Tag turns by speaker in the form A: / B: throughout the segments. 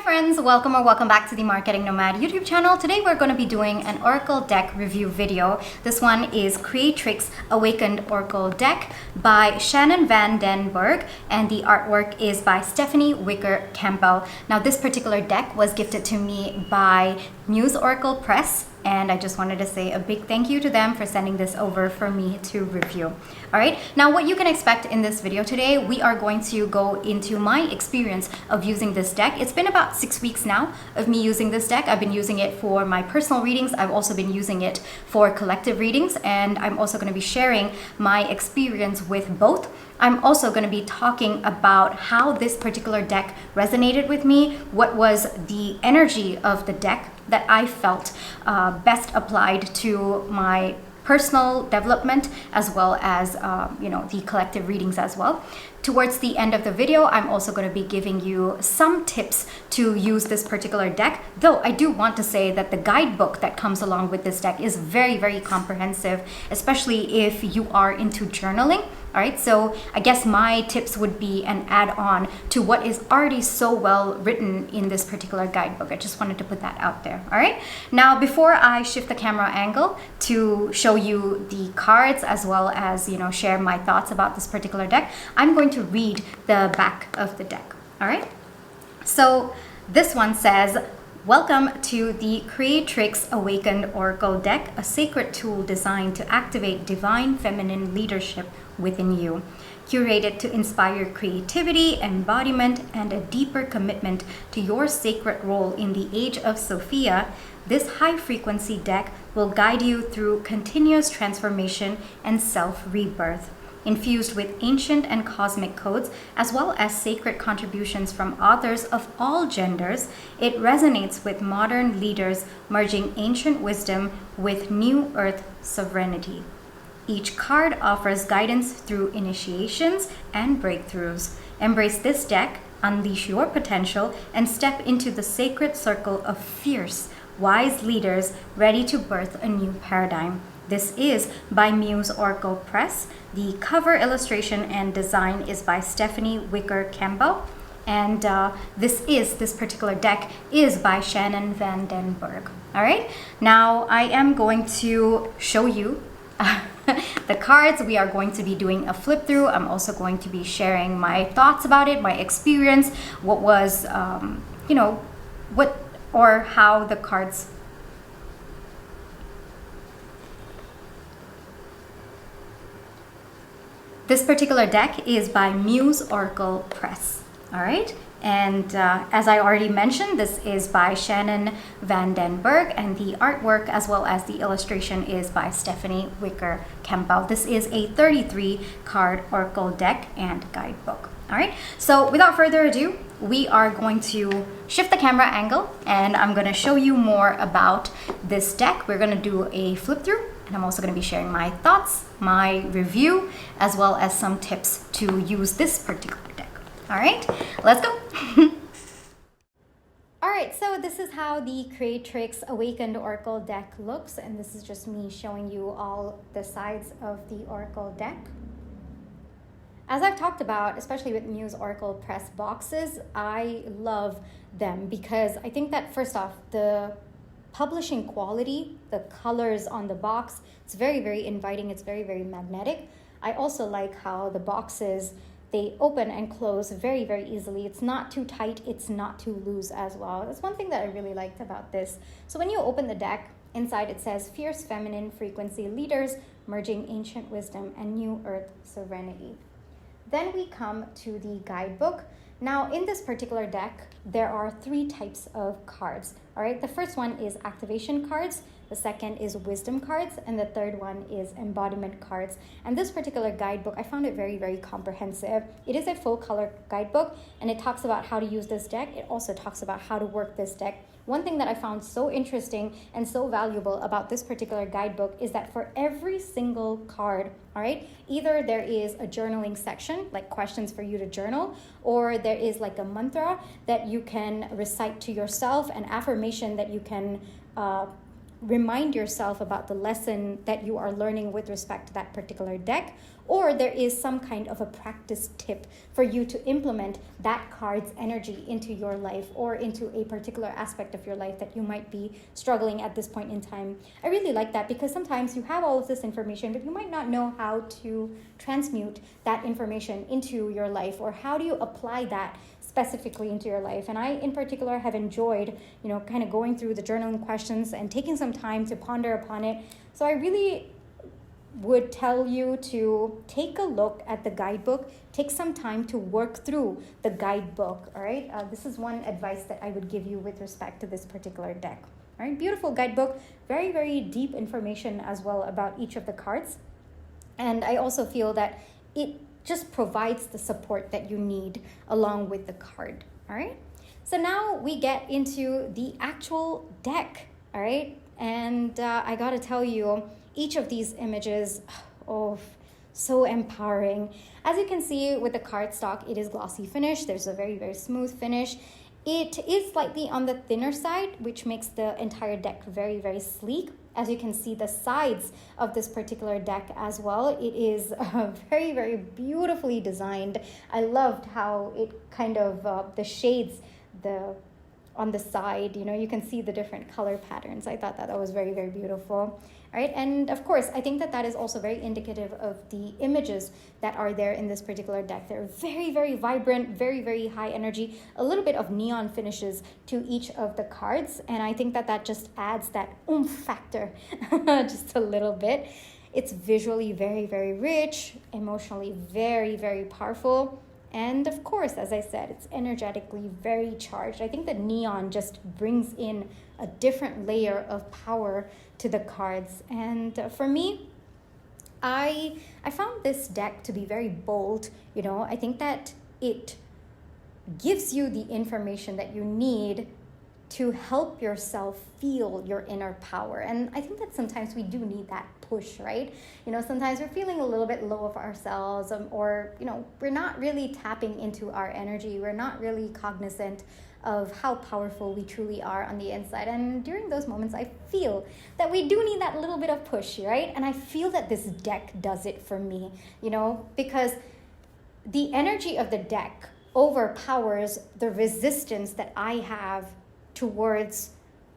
A: friends, welcome back to the Marketing Nomad YouTube channel. Today we're going to be doing an Oracle deck review video. This one is Creatrix Awakened Oracle Deck by Shannon Van Den Berg, and the artwork is by Stephanie Wicker-Campbell. Now this particular deck was gifted to me by Muse Oracle Press, and I just wanted to say a big thank you to them for sending this over for me to review. All right, now what you can expect in this video today, we are going to go into my experience of using this deck. It's been about 6 weeks now of me using this deck. I've been using it for my personal readings. I've also been using it for collective readings, and I'm also going to be sharing my experience with both. I'm also going to be talking about how this particular deck resonated with me, what was the energy of the deck that I felt best applied to my personal development, as well as the collective readings as well. Towards the end of the video, I'm also going to be giving you some tips to use this particular deck, though I do want to say that the guidebook that comes along with this deck is very comprehensive, especially if you are into journaling. All right, so I guess my tips would be an add-on to what is already so well written in this particular guidebook. I just wanted to put that out there. All right, now before I shift the camera angle to show you the cards, as well as share my thoughts about this particular deck, I'm going to read the back of the deck. All right, so this one says, "Welcome to the Creatrix Awakened Oracle Deck, a sacred tool designed to activate divine feminine leadership within you. Curated to inspire creativity, embodiment, and a deeper commitment to your sacred role in the age of Sophia, this high-frequency deck will guide you through continuous transformation and self-rebirth. Infused with ancient and cosmic codes, as well as sacred contributions from authors of all genders, it resonates with modern leaders, merging ancient wisdom with new earth sovereignty. Each card offers guidance through initiations and breakthroughs. Embrace this deck, unleash your potential, and step into the sacred circle of fierce, wise leaders ready to birth a new paradigm." This is by Muse Oracle Press. The cover illustration and design is by Stephanie Wicker-Campbell. And this particular deck is by Shannon Van Den Berg. All right, now I am going to show you the cards. We are going to be doing a flip through. I'm also going to be sharing my thoughts about it, my experience, what was, how the cards. This particular deck is by Muse Oracle Press. All right. And as I already mentioned, this is by Shannon Van Den Berg, and the artwork as well as the illustration is by Stephanie Wicker-Campbell. This is a 33 card Oracle deck and guidebook. All right, so without further ado, we are going to shift the camera angle, and I'm going to show you more about this deck. We're going to do a flip through, and I'm also going to be sharing my thoughts, my review, as well as some tips to use this particular deck. All right, let's go. All right, so this is how the Creatrix Awakened Oracle deck looks, and this is just me showing you all the sides of the Oracle deck. As I've talked about, especially with Muse Oracle Press boxes, I love them because I think that first off, the publishing quality, the colors on the box, it's very inviting. It's very magnetic. I also like how the boxes, they open and close very easily. It's not too tight, it's not too loose as well. That's one thing that I really liked about this. So when you open the deck, inside it says, "Fierce feminine frequency leaders, merging ancient wisdom and new earth sovereignty." Then we come to the guidebook. Now in this particular deck, there are 3 types of cards. All right, the first one is activation cards, the second is wisdom cards, and the third one is embodiment cards. And this particular guidebook, I found it very comprehensive. It is a full color guidebook, and it talks about how to use this deck. It also talks about how to work this deck. One thing that I found so interesting and so valuable about this particular guidebook is that for every single card, all right, either there is a journaling section, like questions for you to journal, or there is like a mantra that you can recite to yourself, an affirmation that you can remind yourself about the lesson that you are learning with respect to that particular deck, or there is some kind of a practice tip for you to implement that card's energy into your life or into a particular aspect of your life that you might be struggling at this point in time. I really like that, because sometimes you have all of this information, but you might not know how to transmute that information into your life, or how do you apply that specifically into your life. And I, in particular, have enjoyed, kind of going through the journaling questions and taking some time to ponder upon it. So I really would tell you to take a look at the guidebook, take some time to work through the guidebook, all right? This is one advice that I would give you with respect to this particular deck, all right? Beautiful guidebook, very, very deep information as well about each of the cards. And I also feel that it just provides the support that you need along with the card, all right? So now we get into the actual deck, all right? And I gotta tell you, each of these images, so empowering. As you can see with the cardstock, it is glossy finish. There's a very, very smooth finish. It is slightly on the thinner side, which makes the entire deck very, very sleek. As you can see, the sides of this particular deck as well, it is very, very beautifully designed. I loved how it kind of, the shades, on the side, you can see the different color patterns. I thought that was very, very beautiful. All right. And of course, I think that that is also very indicative of the images that are there in this particular deck. They're very, very vibrant, very, very high energy, a little bit of neon finishes to each of the cards. And I think that that just adds that oomph factor just a little bit. It's visually very, very rich, emotionally very, very powerful. And of course, as I said, it's energetically very charged. I think that neon just brings in a different layer of power to the cards. And for me, I found this deck to be very bold. I think that it gives you the information that you need to help yourself feel your inner power. And I think that sometimes we do need that push, right? Sometimes we're feeling a little bit low of ourselves, or, we're not really tapping into our energy. We're not really cognizant of how powerful we truly are on the inside. And during those moments, I feel that we do need that little bit of push, right? And I feel that this deck does it for me, because the energy of the deck overpowers the resistance that I have towards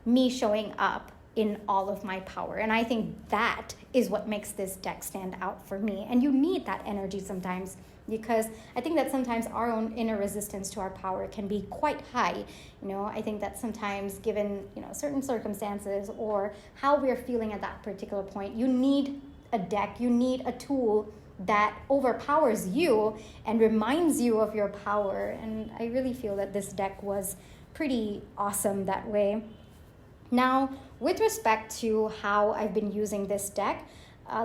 A: me showing up in all of my power. And I think that is what makes this deck stand out for me. And you need that energy sometimes, because I think that sometimes our own inner resistance to our power can be quite high. I think that sometimes, given, certain circumstances or how we're feeling at that particular point, you need a deck, you need a tool that overpowers you and reminds you of your power. And I really feel that this deck was pretty awesome that way. Now, with respect to how I've been using this deck,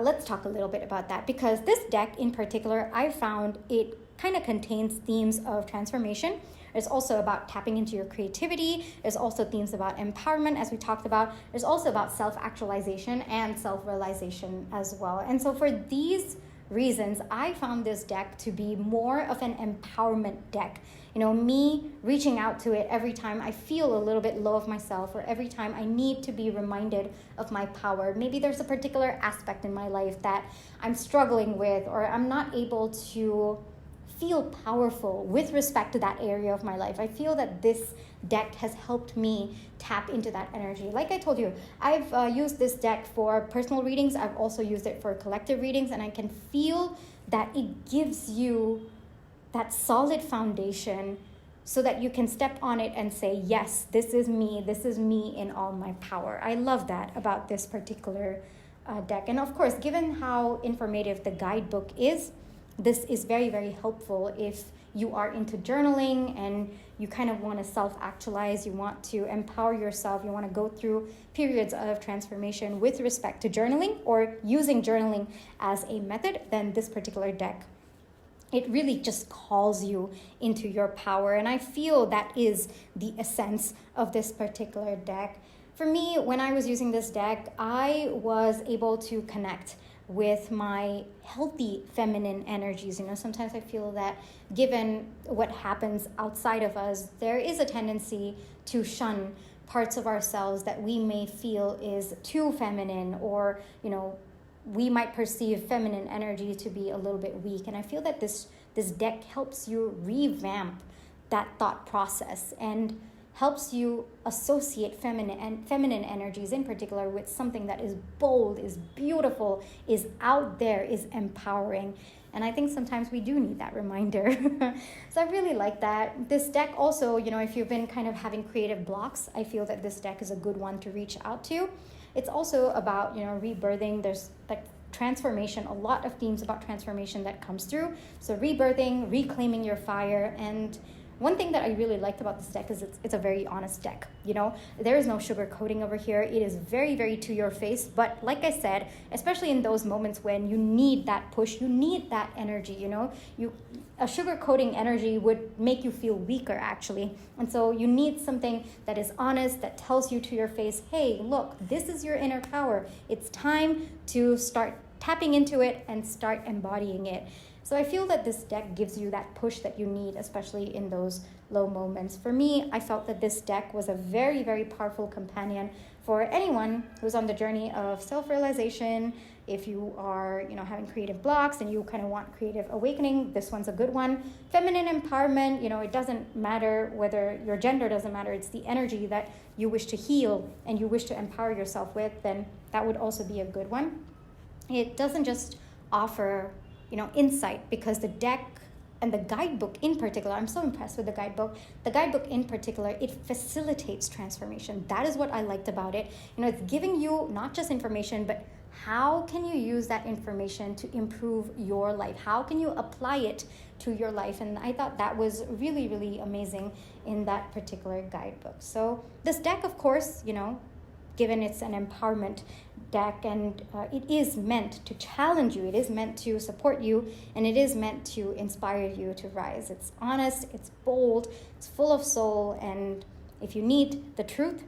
A: let's talk a little bit about that, because this deck in particular, I found it kind of contains themes of transformation. It's also about tapping into your creativity. There's also themes about empowerment, as we talked about. There's also about self-actualization and self-realization as well. And so for these reasons, I found this deck to be more of an empowerment deck. Me reaching out to it every time I feel a little bit low of myself, or every time I need to be reminded of my power. Maybe there's a particular aspect in my life that I'm struggling with, or I'm not able to feel powerful with respect to that area of my life. I feel that this deck has helped me tap into that energy. Like I told you, I've used this deck for personal readings. I've also used it for collective readings, and I can feel that it gives you that solid foundation so that you can step on it and say, yes, this is me in all my power. I love that about this particular deck. And of course, given how informative the guidebook is, this is very, very helpful if you are into journaling and you kind of want to self-actualize, you want to empower yourself, you want to go through periods of transformation with respect to journaling, or using journaling as a method. Then this particular deck, it really just calls you into your power. And I feel that is the essence of this particular deck. For me, when I was using this deck, I was able to connect with my healthy feminine energies. Sometimes I feel that given what happens outside of us, there is a tendency to shun parts of ourselves that we may feel is too feminine, or we might perceive feminine energy to be a little bit weak. And I feel that this deck helps you revamp that thought process and helps you associate feminine energies in particular with something that is bold, is beautiful, is out there, is empowering. And I think sometimes we do need that reminder. So I really like that. This deck also, if you've been kind of having creative blocks, I feel that this deck is a good one to reach out to. It's also about, rebirthing. There's like transformation, a lot of themes about transformation that comes through. So rebirthing, reclaiming your fire. And one thing that I really liked about this deck is it's a very honest deck. There is no sugar coating over here. It is very, very to your face. But like I said, especially in those moments when you need that push, you need that energy, a sugar coating energy would make you feel weaker actually. And so you need something that is honest, that tells you to your face, hey, look, this is your inner power. It's time to start tapping into it and start embodying it. So I feel that this deck gives you that push that you need, especially in those low moments. For me, I felt that this deck was a very, very powerful companion for anyone who's on the journey of self-realization. If you are, having creative blocks and you kind of want creative awakening, this one's a good one. Feminine empowerment, it doesn't matter whether your gender doesn't matter. It's the energy that you wish to heal and you wish to empower yourself with, then that would also be a good one. It doesn't just offer insight, because the deck and the guidebook in particular, I'm so impressed with the guidebook. The guidebook in particular, it facilitates transformation. That is what I liked about it. It's giving you not just information, but how can you use that information to improve your life? How can you apply it to your life? And I thought that was really, really amazing in that particular guidebook. So this deck, of course, given it's an empowerment deck, and it is meant to challenge you, it is meant to support you, and it is meant to inspire you to rise. It's honest, it's bold, it's full of soul, and if you need the truth,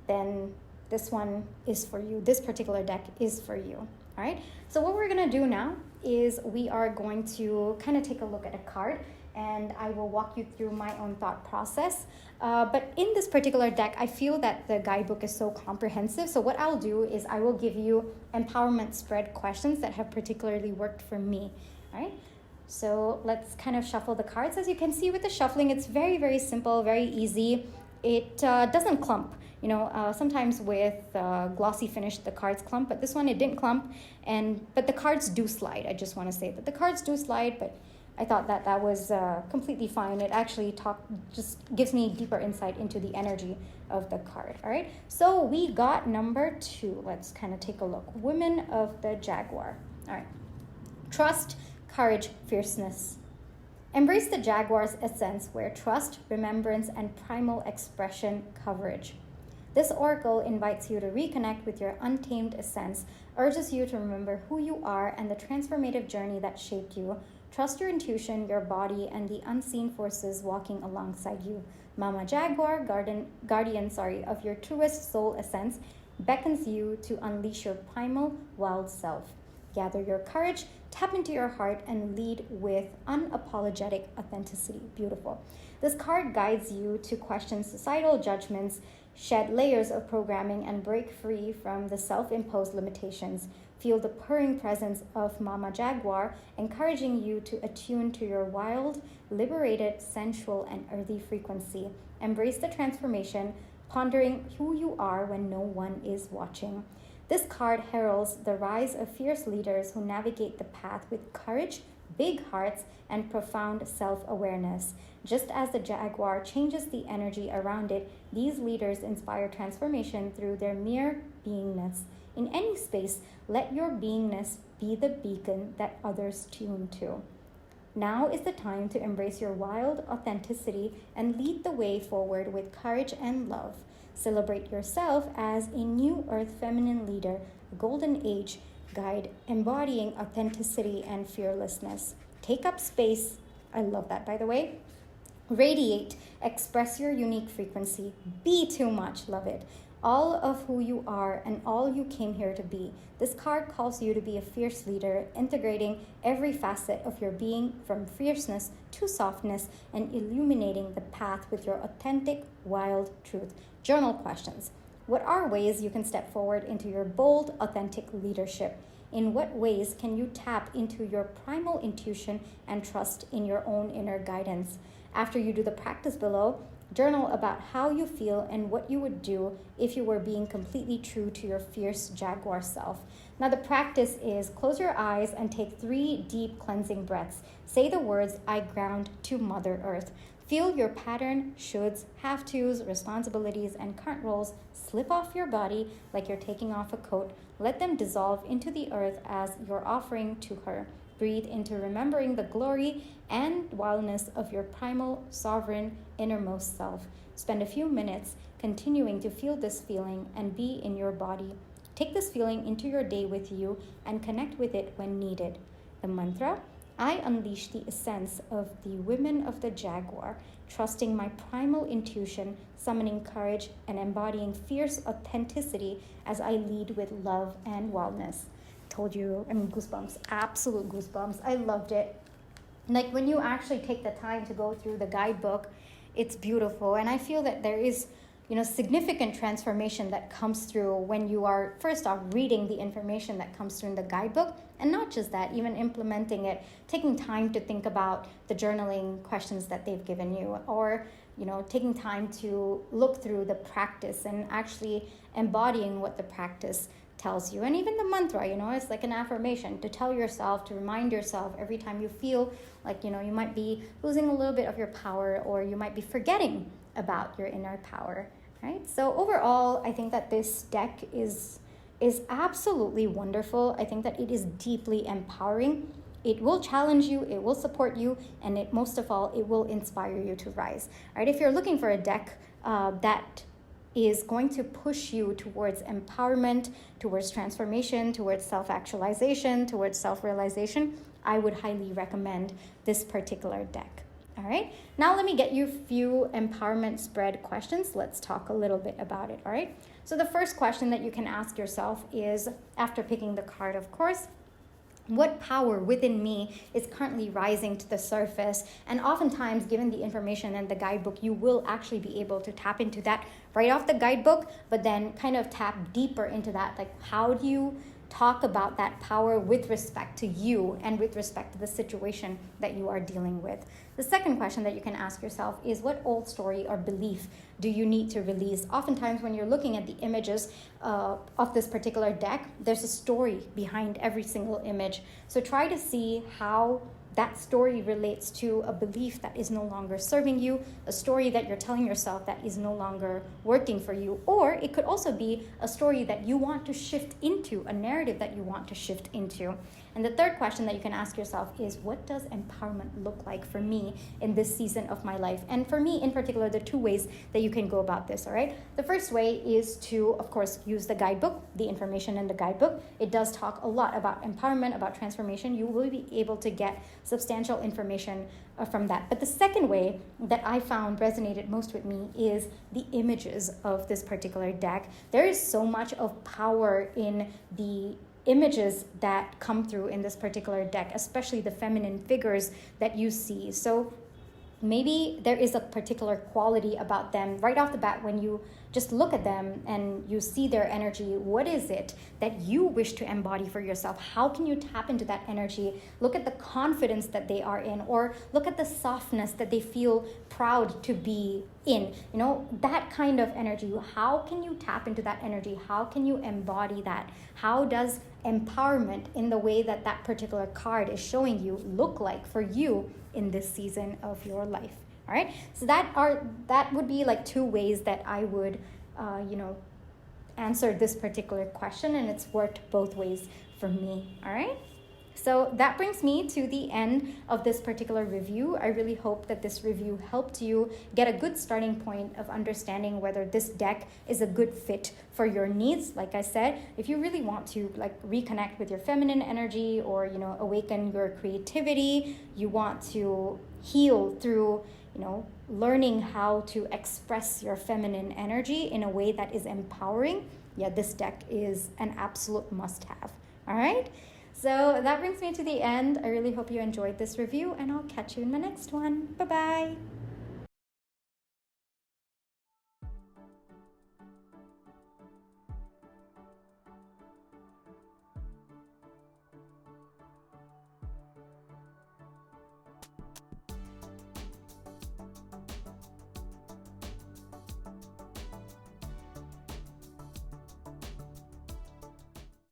A: then this one is for you. This particular deck is for you. All right, so what we're going to do now is we are going to kind of take a look at a card, and I will walk you through my own thought process. But in this particular deck, I feel that the guidebook is so comprehensive. So what I'll do is I will give you empowerment spread questions that have particularly worked for me. All right. So let's kind of shuffle the cards. As you can see with the shuffling, it's very, very simple, very easy. It doesn't clump. Sometimes with glossy finish, the cards clump, but this one, it didn't clump. But the cards do slide. I just want to say that the cards do slide, but I thought that was completely fine. It actually just gives me deeper insight into the energy of the card. All right. So we got number 2. Let's kind of take a look. Women of the Jaguar. All right. Trust, courage, fierceness. Embrace the Jaguar's essence, where trust, remembrance, and primal expression coverage. This oracle invites you to reconnect with your untamed essence, urges you to remember who you are and the transformative journey that shaped you. Trust your intuition, your body, and the unseen forces walking alongside you. Mama Jaguar, guardian of your truest soul essence, beckons you to unleash your primal, wild self. Gather your courage, tap into your heart, and lead with unapologetic authenticity. Beautiful. This card guides you to question societal judgments, shed layers of programming, and break free from the self-imposed limitations. Feel the purring presence of Mama Jaguar, encouraging you to attune to your wild, liberated, sensual, and earthy frequency. Embrace the transformation, pondering who you are when no one is watching. This card heralds the rise of fierce leaders who navigate the path with courage, big hearts, and profound self-awareness. Just as the jaguar changes the energy around it, these leaders inspire transformation through their mere beingness. In any space, let your beingness be the beacon that others tune to. Now is the time to embrace your wild authenticity and lead the way forward with courage and love. Celebrate yourself as a new earth feminine leader, a golden age guide embodying authenticity and fearlessness. Take up space. I love that, by the way. Radiate. Express your unique frequency. Be too much. Love it. all of who you are and all you came here to be. This card calls you to be a fierce leader, integrating every facet of your being from fierceness to softness and illuminating the path with your authentic, wild truth. Journal questions. What are ways you can step forward into your bold, authentic leadership? In what ways can you tap into your primal intuition and trust in your own inner guidance? After you do the practice below, journal about how you feel and what you would do if you were being completely true to your fierce jaguar self. Now the practice is close your eyes and take 3 deep cleansing breaths. Say the words, I ground to Mother Earth. Feel your pattern, shoulds, have tos, responsibilities, and current roles slip off your body like you're taking off a coat. Let them dissolve into the earth as your offering to her. Breathe into remembering the glory and wildness of your primal, sovereign, innermost self. Spend a few minutes continuing to feel this feeling and be in your body. Take this feeling into your day with you and connect with it when needed. The mantra, I unleash the essence of the women of the jaguar, trusting my primal intuition, summoning courage, and embodying fierce authenticity as I lead with love and wellness. Told you, goosebumps, absolute goosebumps. I loved it. Like when you actually take the time to go through the guidebook, it's beautiful. And I feel that there is, significant transformation that comes through when you are, first off, reading the information that comes through in the guidebook. And not just that, even implementing it, taking time to think about the journaling questions that they've given you, or, taking time to look through the practice and actually embodying what the practice tells you. And even the mantra, it's like an affirmation to tell yourself, to remind yourself every time you feel like, you might be losing a little bit of your power, or you might be forgetting about your inner power, right? So overall, I think that this deck is absolutely wonderful. I think that it is deeply empowering. It will challenge you, it will support you, and most of all, it will inspire you to rise, right? If you're looking for a deck that is going to push you towards empowerment, towards transformation, towards self-actualization, towards self-realization, I would highly recommend this particular deck. All right, now let me get you a few empowerment spread questions. Let's talk a little bit about it, all right? So the first question that you can ask yourself is, after picking the card, of course, what power within me is currently rising to the surface? And oftentimes, given the information in the guidebook, you will actually be able to tap into that right off the guidebook, but then kind of tap deeper into that. Like, how do you talk about that power with respect to you and with respect to the situation that you are dealing with? The second question that you can ask yourself is, what old story or belief do you need to release? Oftentimes when you're looking at the images of this particular deck, there's a story behind every single image. So try to see how that story relates to a belief that is no longer serving you, a story that you're telling yourself that is no longer working for you, or it could also be a story that you want to shift into, a narrative that you want to shift into. And the third question that you can ask yourself is, what does empowerment look like for me in this season of my life? And for me in particular, the 2 ways that you can go about this, all right? The first way is to, of course, use the guidebook, the information in the guidebook. It does talk a lot about empowerment, about transformation. You will be able to get substantial information from that. But the second way that I found resonated most with me is the images of this particular deck. There is so much of power in the images that come through in this particular deck, especially the feminine figures that you see. So maybe there is a particular quality about them right off the bat when you just look at them and you see their energy. What is it that you wish to embody for yourself? How can you tap into that energy? Look at the confidence that they are in, or look at the softness that they feel proud to be in. That kind of energy. How can you tap into that energy? How can you embody that? How does empowerment in the way that that particular card is showing you look like for you in this season of your life? All right, so that would be like 2 ways that I would answer this particular question, and it's worked both ways for me. All right, so that brings me to the end of this particular review. I really hope that this review helped you get a good starting point of understanding whether this deck is a good fit for your needs. Like I said, if you really want to reconnect with your feminine energy, or awaken your creativity, you want to heal through learning how to express your feminine energy in a way that is empowering, yeah, this deck is an absolute must-have. All right? So that brings me to the end. I really hope you enjoyed this review, and I'll catch you in my next one. Bye-bye.